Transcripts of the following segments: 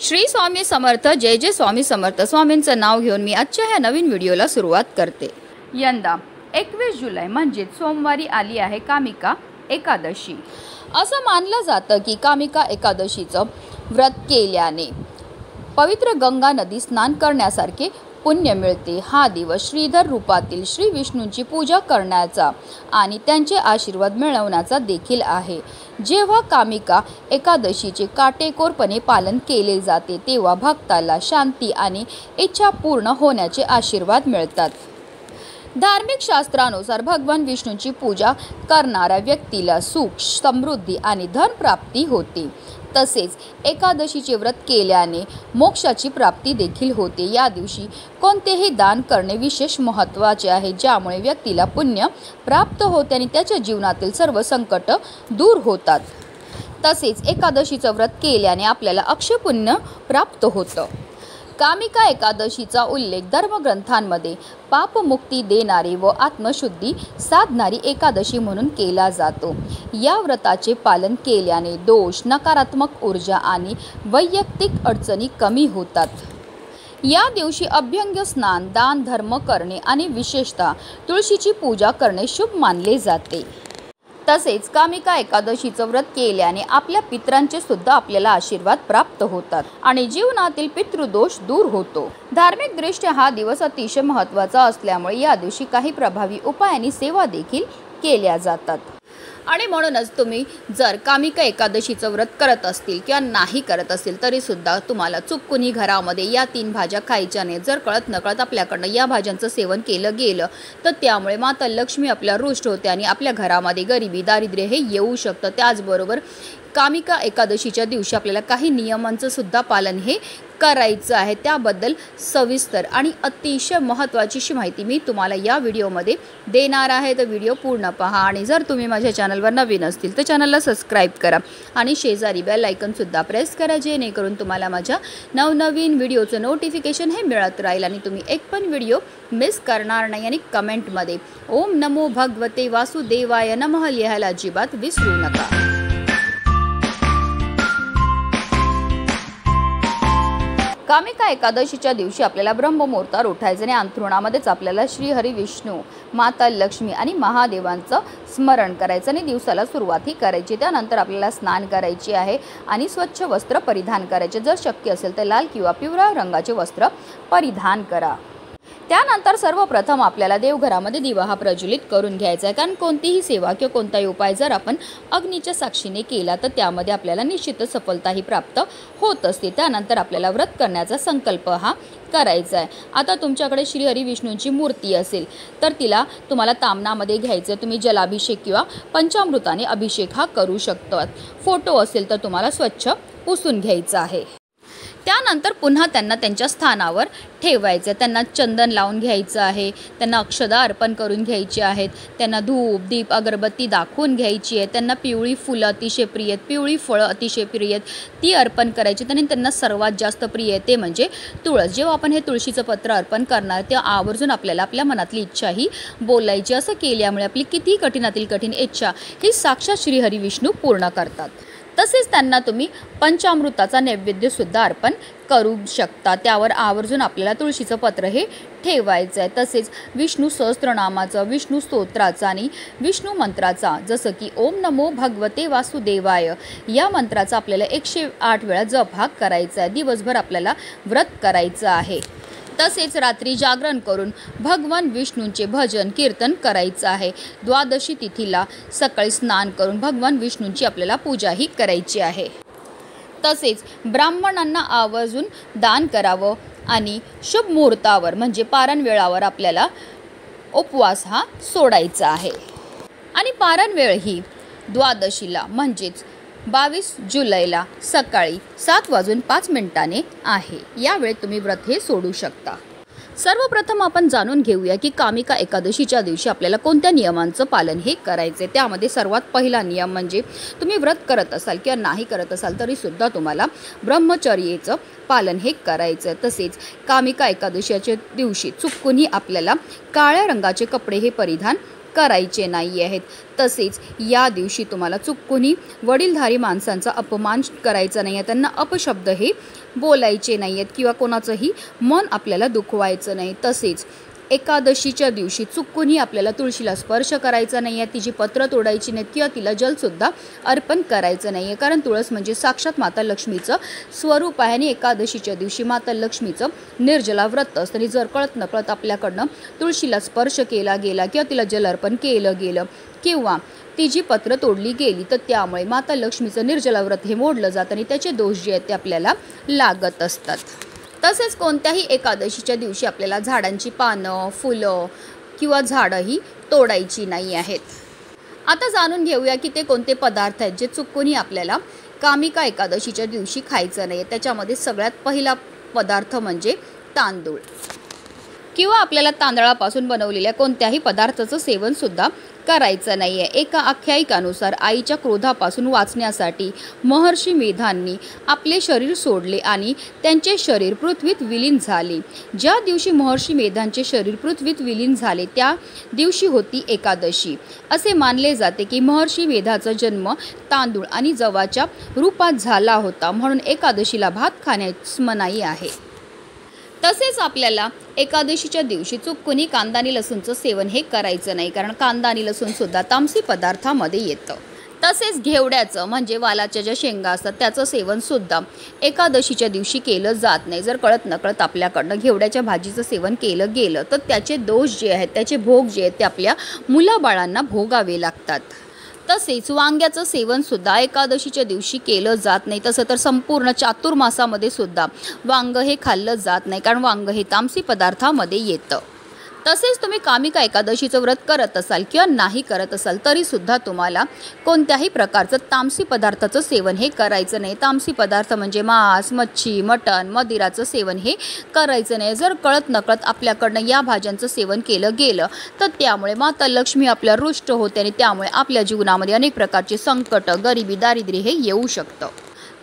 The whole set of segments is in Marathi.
श्री स्वामी समर्थ। जय जय स्वामी समर्थ। स्वामींचं नाव घेऊन मी आजच्या ह्या नवीन व्हिडिओला सुरुवात करते। यंदा 21 जुलै म्हणजे सोमवारी आली आहे कामिका एकादशी। असं मानलं जातं की कामिका एकादशीचं व्रत केल्याने पवित्र गंगा नदी स्नान करण्यासारखे पुण्य मिळते। हा दिवस श्रीधर रूपातील श्री विष्णूंची पूजा करण्याचा आणि त्यांचे आशीर्वाद मिळवण्याचा देखील आहे। जेव्हा कामिका एकादशीचे काटेकोरपणे पालन केले जाते तेव्हा भक्ताला शांती आणि इच्छा पूर्ण होण्याचे आशीर्वाद मिळतात। धार्मिक शास्त्रानुसार भगवान विष्णूंची पूजा करणाऱ्या व्यक्तीला सुख, समृद्धी आणि धन प्राप्ती होते। तसेच एकादशीचे व्रत केल्याने मोक्षाची प्राप्ती देखील होते। या दिवशी कोणतेही दान करणे विशेष महत्त्वाचे आहे, ज्यामुळे व्यक्तीला पुण्य प्राप्त होते आणि त्याच्या जीवनातील सर्व संकट दूर होतात। तसेच एकादशीचं व्रत केल्याने आपल्याला अक्षय पुण्य प्राप्त होतं। कामिका एकादशीचा उल्लेख धर्मग्रंथांमध्ये पापमुक्ती देणारी व आत्मशुद्धी साधणारी एकादशी म्हणून केला जातो। या व्रताचे पालन केल्याने दोष, नकारात्मक ऊर्जा आणि वैयक्तिक अडचणी कमी होतात। या दिवशी अभ्यंग स्नान, दान धर्म करणे आणि विशेषतः तुळशीची पूजा करणे शुभ मानले जाते। तसेच कामिका एकादशीचं व्रत केल्याने आपल्या पितरांचे सुद्धा आपल्याला आशीर्वाद प्राप्त होतात आणि जीवनातील पितृदोष दूर होतो। धार्मिक दृष्ट्या हा दिवस अतिशय महत्त्वाचा असल्यामुळे या दिवशी काही प्रभावी उपाय आणि सेवा देखील केल्या जातात। आणि म्हणूनच तुम्ही जर कामिका एकादशीचं व्रत करत असतील किंवा नाही करत असेल तरी सुद्धा तुम्हाला चुकूनही घरामध्ये या 3 भाज्या खायच्या नाहीत। जर कळत नकळत आपल्याकडनं या भाज्यांचं सेवन केलं गेलं तर त्यामुळे माता लक्ष्मी आपल्या रुष्ट होते आणि आपल्या घरामध्ये गरिबी, दारिद्र्य हे येऊ शकतं। त्याचबरोबर कामिका एकादशीच्या दिवशी आपल्याला काही नियमांचं सुद्धा पालन हे करायचं आहे। त्याबद्दल सविस्तर आणि अतिशय महत्त्वाची माहिती मी तुम्हाला या व्हिडिओमध्ये देणार आहे, तर व्हिडिओ पूर्ण पहा। आणि जर तुम्ही माझ्या चॅनलवर नवीन असतील तर चॅनलला सबस्क्राईब करा आणि शेजारी बेल आयकॉनसुद्धा प्रेस करा, जेणेकरून तुम्हाला माझ्या नवनवीन व्हिडिओचं नोटिफिकेशन हे मिळत राहील आणि तुम्ही एक पण व्हिडिओ मिस करणार नाही। आणि कमेंटमध्ये ओम नमो भगवते वासुदेवाय नमः लिहायला अजिबात विसरू नका। कामिका एकादशीच्या दिवशी आपल्याला ब्रह्ममुहूर्तावर उठायचे आणि अंथरुणामध्येच आपल्याला श्री हरी विष्णू, माता लक्ष्मी आणि महादेवांचं स्मरण करायचं आणि दिवसाला सुरुवातही करायची। त्यानंतर आपल्याला स्नान करायचे आहे आणि स्वच्छ वस्त्र परिधान करायचे। जर शक्य असेल तर लाल किंवा पिवळ्या रंगाचे वस्त्र परिधान करा। त्यानंतर सर्वप्रथम आपल्याला देवघरामध्ये दिवा हा प्रज्वलित करून घ्यायचा आहे, कारण कोणतीही सेवा किंवा कोणताही उपाय जर आपण अग्नीच्या साक्षीने केला तर त्यामध्ये आपल्याला निश्चितच सफलताही प्राप्त होत असते। त्यानंतर आपल्याला व्रत करण्याचा संकल्प हा करायचा आहे। आता तुमच्याकडे श्री हरी विष्णूंची मूर्ती असेल तर तिला तुम्हाला तामनामध्ये घ्यायचं, तुम्ही जलाभिषेक किंवा पंचामृताने अभिषेक हा करू शकतात। फोटो असेल तर तुम्हाला स्वच्छ पुसून घ्यायचा आहे। त्यानंतर पुन्हा त्यांना त्यांच्या स्थानावर ठेवायचं, त्यांना चंदन लावून घ्यायचं आहे, त्यांना अक्षदा अर्पण करून घ्यायची आहेत, त्यांना धूप, दीप, अगरबत्ती दाखवून घ्यायची आहे, त्यांना पिवळी फुलं अतिशय प्रिय आहेत, पिवळी फळं अतिशय प्रिय आहेत ती अर्पण करायची। आणि त्यांना सर्वात जास्त प्रिय आहे ते म्हणजे तुळस। जेव्हा आपण हे तुळशीचं पत्र अर्पण करणार तेव्हा आवर्जून आपल्याला आपल्या मनातली इच्छा ही बोलायची। असं केल्यामुळे आपली किती कठीणातील कठीण इच्छा ही साक्षात श्री हरी विष्णू पूर्ण करतात। तसेच त्यांना तुम्ही पंचामृताचा नैवेद्यसुद्धा अर्पण करू शकता। त्यावर आवर्जून आपल्याला तुळशीचं पत्र हे ठेवायचं आहे। तसेच विष्णू सहस्त्रनामाचं, विष्णू स्तोत्राचा आणि विष्णू मंत्राचा, जसं की ओम नमो भगवते वासुदेवाय या मंत्राचा आपल्याला 108 वेळा जप हा करायचा आहे। दिवसभर आपल्याला व्रत करायचं आहे। तसेच रात्री जागरण करून भगवान विष्णूंचे भजन कीर्तन करायचं आहे। द्वादशी तिथीला सकाळी स्नान करून भगवान विष्णूंची आपल्याला पूजाही करायची आहे। तसेच ब्राह्मणांना आवर्जून दान करावं आणि शुभ मुहूर्तावर म्हणजे पारण वेळावर आपल्याला उपवास हा सोडायचा आहे। आणि पारण वेळ ही द्वादशीला म्हणजेच 22 जुलैला सकाळी 7:05 आहे। यावेळी तुम्ही व्रत हे सोडू शकता। सर्वप्रथम आपण जाणून घेऊया की कामिका एकादशीच्या दिवशी आपल्याला कोणत्या नियमांचं पालन हे करायचे। त्यामध्ये सर्वात पहिला नियम म्हणजे तुम्ही व्रत करत असाल किंवा नाही करत असाल तरी सुद्धा तुम्हाला ब्रह्मचर्याचं पालन हे करायचं। तसेच कामिका एकादशीच्या दिवशी चुकूनही आपल्याला काळ्या रंगाचे कपडे हे परिधान करायचे नाही आहेत. तसेच या दिवशी तुम्हाला चुकूनही वडीलधारी माणसांचा अपमान करायचा नाही आहे, त्यांना अपशब्द हे बोलायचे नाही आहेत किंवा कोणाचंही मन आपल्याला दुखवायचं नाही. तसेच एकादशीच्या दिवशी चुकूनही आपल्याला तुळशीला स्पर्श करायचा नाही आहे, तिची पत्र तोडायची नाहीत किंवा तिला जलसुद्धा अर्पण करायचं नाही आहे. कारण तुळस म्हणजे साक्षात माता लक्ष्मीचं स्वरूप आहे आणि एकादशीच्या दिवशी माता लक्ष्मीचं निर्जला व्रत असतं. आणि जर कळत नकळत आपल्याकडनं तुळशीला स्पर्श केला गेला किंवा तिला जल अर्पण केलं गेलं किंवा ती जी पत्र तोडली गेली तर त्यामुळे माता लक्ष्मीचं निर्जला व्रत हे मोडलं जातं आणि त्याचे दोष जे आहेत ते आपल्याला लागत असतात. तसेच कोणत्याही एकादशीच्या दिवशी आपल्याला झाडांची पानं, फुलं किंवा झाडंही तोडायची नाही आहेत. आता जाणून घेऊया की ते कोणते पदार्थ आहेत जे चुकूनही आपल्याला कामिका एकादशीच्या दिवशी खायचं नाही. त्याच्यामध्ये सगळ्यात पहिला पदार्थ म्हणजे तांदूळ किंवा आपल्याला तांदळापासून बनवलेल्या कोणत्याही पदार्थाचं सेवनसुद्धा करायचं नाही आहे. एका आख्यायिकानुसार आईच्या क्रोधापासून वाचण्यासाठी महर्षी मेधांनी आपले शरीर सोडले आणि त्यांचे शरीर पृथ्वीत विलीन झाले. ज्या दिवशी महर्षी मेधांचे शरीर पृथ्वीत विलीन झाले त्या दिवशी होती एकादशी. असे मानले जाते की महर्षी मेधाचा जन्म तांदूळ आणि जवाच्या रूपात झाला होता, म्हणून एकादशीला भात खाण्यास मनाई आहे. तसेच आपल्याला एकादशीच्या दिवशी चुकूनही कांदा आणि लसूणचं सेवन हे करायचं नाही, कारण कांदा आणि लसूणसुद्धा तामसी पदार्थामध्ये येतं. तसेच घेवड्याचं म्हणजे वालाच्या ज्या शेंगा असतात त्याचं सेवनसुद्धा एकादशीच्या दिवशी केलं जात नाही. जर कळत नकळत आपल्याकडनं घेवड्याच्या भाजीचं सेवन केलं गेलं तर त्याचे दोष जे आहेत, त्याचे भोग जे आहेत ते आपल्या मुलाबाळांना भोगावे लागतात. तसेच वांग्याचं सेवनसुद्धा एकादशीच्या दिवशी केलं जात नाही. तसं तर संपूर्ण चातुर्मासामध्ये सुद्धा वांग हे खाल्लं जात नाही, कारण वांग हे तामसी पदार्थामध्ये येतं. तसेच तुम्ही कामिका एकादशीचं व्रत करत असाल किंवा नाही करत असाल तरीसुद्धा तुम्हाला कोणत्याही प्रकारचं तामसी पदार्थाचं सेवन हे करायचं नाही. तामसी पदार्थ म्हणजे मांस, मच्छी, मटण, मदिराचं सेवन हे करायचं नाही. जर कळत नकळत आपल्याकडनं या भाज्यांचं सेवन केलं गेलं तर त्यामुळे माता लक्ष्मी आपल्या रुष्ट होते आणि त्यामुळे आपल्या जीवनामध्ये अनेक प्रकारचे संकट, गरिबी, दारिद्र्य हे येऊ शकतं.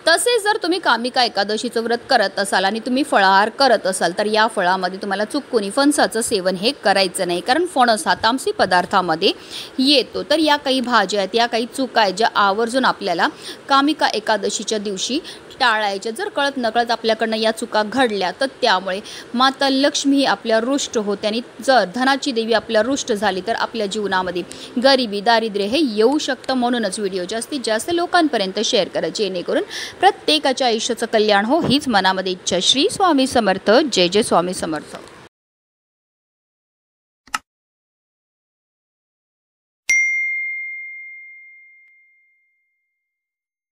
तसेच जर तुम्ही कामिका एकादशीचं व्रत करत असाल आणि तुम्ही फळाहार करत असाल तर या फळामध्ये तुम्हाला चुकूनही फणसाचं सेवन हे करायचं नाही, कारण फणस हा तामसी पदार्थामध्ये येतो. तर या काही भाज्या आहेत, या काही चुका आहेत ज्या आवर्जून आपल्याला कामिका एकादशीच्या दिवशी टाळायच्या. जर कळत नकळत आपल्याकडनं या चुका घडल्या तर त्यामुळे माता लक्ष्मी आपल्या रुष्ट होते आणि जर धनाची देवी आपल्या रुष्ट झाली तर आपल्या जीवनामध्ये गरिबी, दारिद्र्य हे येऊ शकतं. म्हणूनच व्हिडिओ जास्तीत जास्त लोकांपर्यंत शेअर करा, जेणेकरून प्रत्येकाच्या आयुष्याचं कल्याण हो हीच मनामध्ये इच्छा. श्री स्वामी समर्थ. जय जय स्वामी समर्थ.